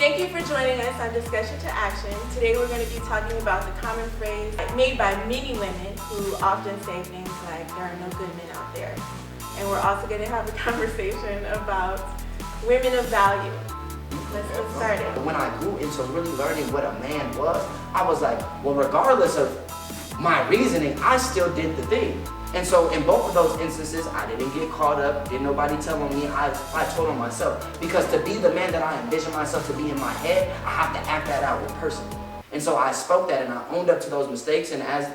Thank you for joining us on Discussion to Action. Today we're going to be talking about the common phrase made by many women who often say things like, there are no good men out there. And we're also going to have a conversation about women of value. Let's get started. When I grew into really learning what a man was, I was like, well, regardless of my reasoning, I still did the thing. And so in both of those instances, I didn't get caught up, didn't nobody tell on me, I told on myself. Because to be the man that I envision myself to be in my head, I have to act that out in person. And so I spoke that and I owned up to those mistakes, and as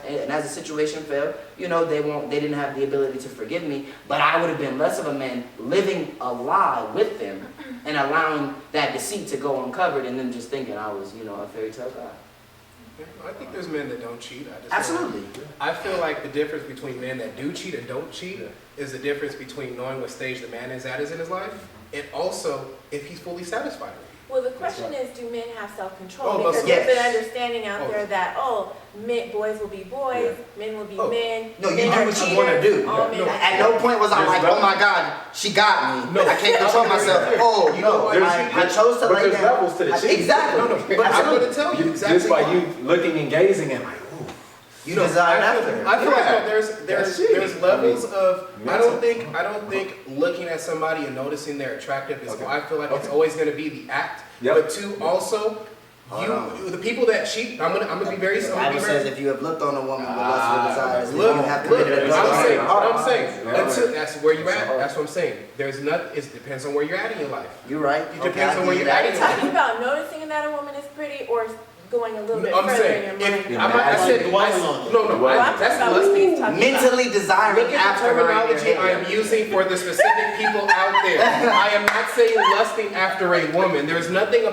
the situation fell, you know, they didn't have the ability to forgive me, but I would have been less of a man living a lie with them and allowing that deceit to go uncovered and then just thinking I was, you know, a fairy tale guy. I think there's men that don't cheat. Absolutely. I feel like the difference between men that do cheat and don't cheat is the difference between knowing what stage the man is at in his life, and also if he's fully satisfied with it. Well, the question is, do men have self-control? Oh, because yes. there's an understanding out there that, boys will be boys, men will be men. No, you men do are what you want to cheaters, do. all men are At no point was I like, oh my God, she got me. No. I can't control myself. Oh, You know no, why I chose to But lay there's down. levels to the cheating. Exactly. No, but I'm going to tell you exactly Just by why. you looking and gazing and like, ooh. You desire after. I feel like That's there's levels cheating. of I Mental. don't think looking at somebody and noticing they're attractive is Okay. I feel like it's Okay. always going to be the act. Yep. But two, also the people that cheat, I'm gonna be very. The Bible says if you have looked on a woman with lustful desires, then Look, you have committed adultery. I'm saying. That's where you're at. That's what I'm saying. There's not. It depends on where you're at in your life. You're right. It depends on where you're at Are in you your life. talking about noticing that a woman is pretty or going a little bit I'm further saying, in your mind? that's lusting. Mentally desiring Look at the after her in your terminology I head. am using for the specific people out there. I am not saying lusting after a woman. There's nothing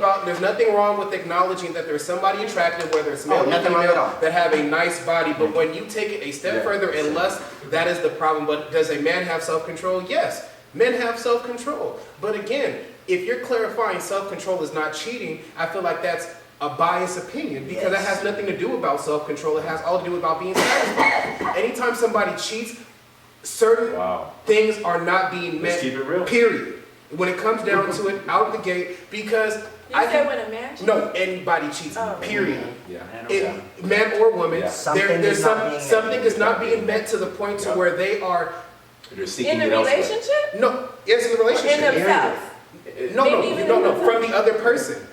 wrong with acknowledging that there's somebody attractive, whether it's male or nothing wrong at female, all. that have a nice body. But when you take it a step further and lust, that is the problem. But does a man have self-control? Yes, men have self-control. But again, if you're clarifying self-control is not cheating, I feel like that's a biased opinion, because that has nothing to do about self-control. It has all to do about being satisfied. Anytime somebody cheats, certain things are not being met. Let's keep it real. Period. When it comes down to it, out the gate, because You said when a man cheats? no, anybody cheats. Period. Yeah. Man or woman, Yeah. Something something is is not being met to the point to where they are. You're seeking In the it elsewhere. relationship? No, yes, in the relationship. In themselves? No, from the other person.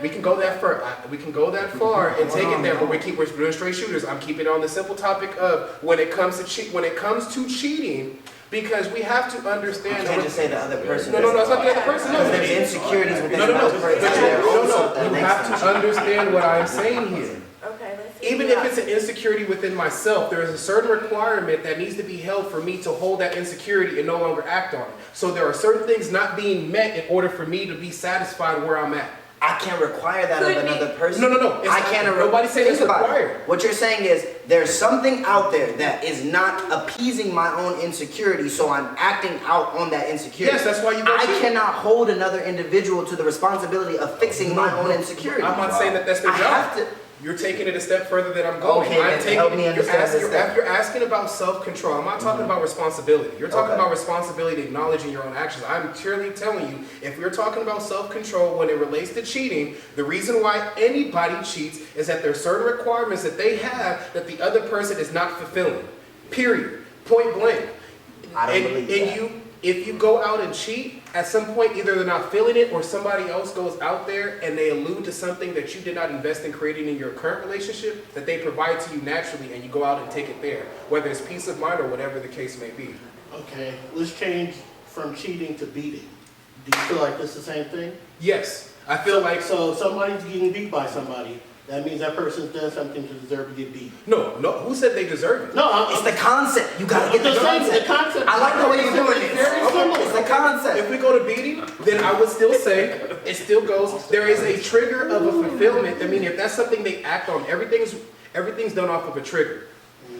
We can go that far. We can go that far and take it there, but we're doing straight shooters. I'm keeping it on the simple topic of when it comes to cheating, because we have to understand. You can't just say the other person. No, it's not the other person. No, There's insecurities within no. the other person. You have to understand what I'm saying here. Okay, let's see. Even if it's an insecurity within myself, there is a certain requirement that needs to be held for me to hold that insecurity and no longer act on it. So there are certain things not being met in order for me to be satisfied where I'm at. I can't require that of another person. No. I can't. Nobody's saying it's Think about required. it. What you're saying is there's something out there that is not appeasing my own insecurity, so I'm acting out on that insecurity. Yes, that's why you go I cheat. cannot hold another individual to the responsibility of fixing my own insecurity. I'm not saying that that's their I job. have to. You're taking it a step further than I'm going. Okay, I'm then taking help me you're understand asking, this step. you're asking about self-control. I'm not talking about responsibility. You're talking about responsibility, acknowledging your own actions. I'm purely telling you, if we're talking about self-control when it relates to cheating, the reason why anybody cheats is that there are certain requirements that they have that the other person is not fulfilling. Period. Point blank. I don't believe that. If you go out and cheat, at some point either they're not feeling it or somebody else goes out there and they allude to something that you did not invest in creating in your current relationship that they provide to you naturally, and you go out and take it there, whether it's peace of mind or whatever the case may be. Okay, let's change from cheating to beating. Do you feel like it's the same thing? Yes, I feel like So if somebody's getting beat by somebody, that means that person's done something to deserve to get beat. no. Who said they deserve it? No, It's the concept. You gotta get the just saying concept. the concept. I like the way you're doing this. Very similar. It's the concept. If we go to beating, then I would still say it still goes. There is a trigger of a fulfillment. I mean, if that's something they act on, everything's done off of a trigger.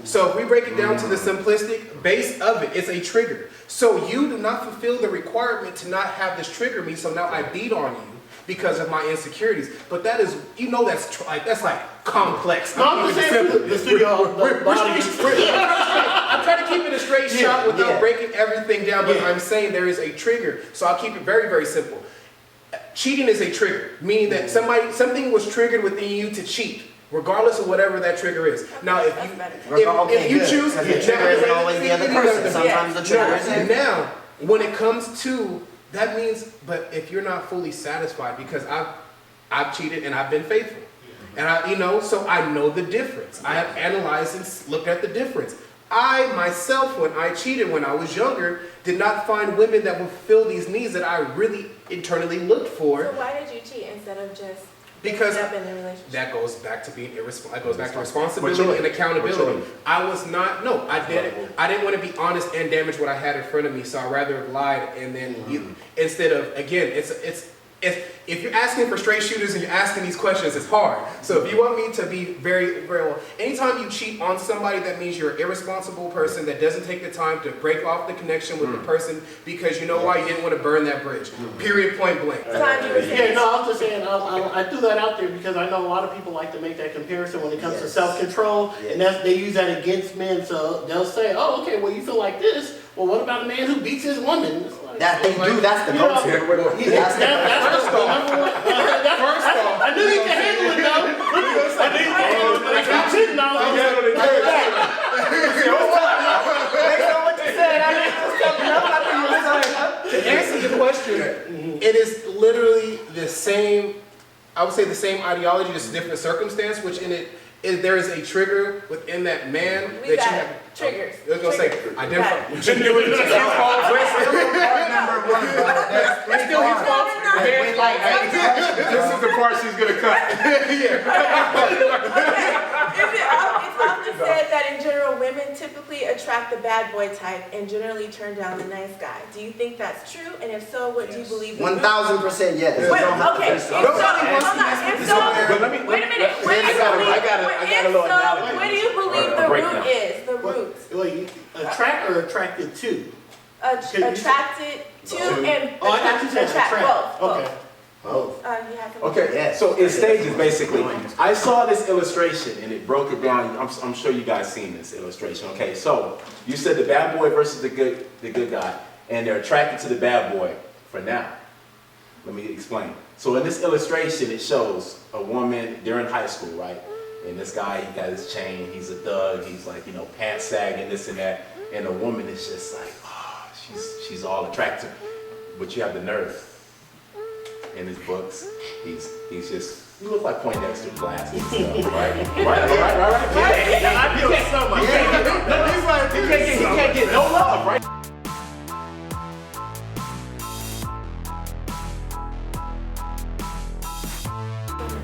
So if we break it down to the simplistic base of it, it's a trigger. So you do not fulfill the requirement to not have this trigger me. So now I beat on you because of my insecurities. But that is, that's like complex. No, I'm just saying, I'm trying to keep it a straight shot without breaking everything down, but I'm saying there is a trigger. So I'll keep it very, very simple. cheating is a trigger, meaning that something was triggered within you to cheat, regardless of whatever that trigger is. Now, if you choose, the trigger isn't always the other person. Sometimes the trigger is him. Now, when it comes to that means, but if you're not fully satisfied, because I've cheated and I've been faithful, and so I know the difference. I have analyzed and looked at the difference. I myself, when I cheated when I was younger, did not find women that would fill these needs that I really internally looked for. So why did you cheat instead of just Because up in the relationship? that goes back to being It goes back to responsibility and accountability. I was not. No, I didn't. I didn't want to be honest and damage what I had in front of me. So I rather have lied and then instead of again, if you're asking for straight shooters and you're asking these questions, it's hard. So if you want me to be very, very well, anytime you cheat on somebody, that means you're an irresponsible person that doesn't take the time to break off the connection with the person because you know why? You didn't want to burn that bridge. Period, point blank. Yeah, no, I'm just saying, I threw that out there because I know a lot of people like to make that comparison when it comes to self-control, and they use that against men, so they'll say, oh, okay, well, you feel like this, well, what about a man who beats his woman? It's like, That's the go-to. That's the number one. I knew you could handle it, though. I knew you could handle it, but I keep cheating on it. Based on what you said, I didn't know something else. I think you were saying. To answer your question, it is literally the same, I would say the same ideology, just a different circumstance, which in it, there is a trigger within that man We that got you it. have. Triggers. I was gonna say, identify. Got it. It's still his fault. This is the part she's gonna cut. It's often said that in general, women typically attract the bad boy type and generally turn down the nice guy. Do you think that's true? And if so, what do you believe? 1,000% yes. Wait, okay. If so, But let me. wait a minute. What do you believe the root is? The root. Wait, attract or attracted to? Attracted to and Oh, I thought you said attract. both. Okay. Oh. You have to Okay, Yes. so in stages basically. I saw this illustration and it broke it down. I'm sure you guys seen this illustration. Okay, so you said the bad boy versus the good guy, and they're attracted to the bad boy for now. Let me explain. So in this illustration, it shows a woman during high school, right? And this guy, he got his chain, he's a thug, he's like, pants sagging, this and that. And the woman is just like, she's all attractive. But you have the nerve. In his books, he's just, you look like Poindexter glasses and stuff, right? Right? Yeah, I feel so much. He can't get no love, right?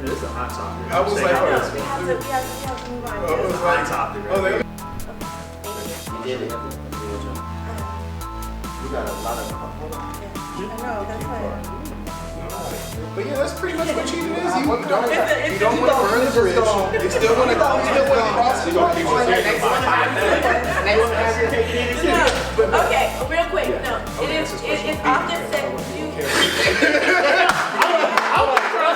This is a hot topic. I was like, we have to move on. I was Hot topic. oh, Right? Thank you. You did it. We got a lot of. Hold on. I know, that's why. But yeah, that's pretty much what cheating is. You don't want It's- to burn the bridge. You still want to cross the line. Okay, real quick, no. It's often said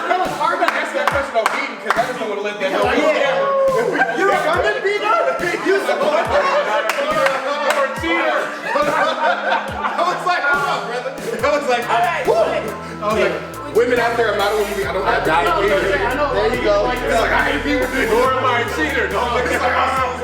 That was hard to answer that question about beating because I just don't want to let that go. You're a beat up. You're a cheater. I was like, hold on, brother. I was like, women out there, I'm not only, I don't have to I know. There you go. It's like, I hate people who are my cheater. Don't look at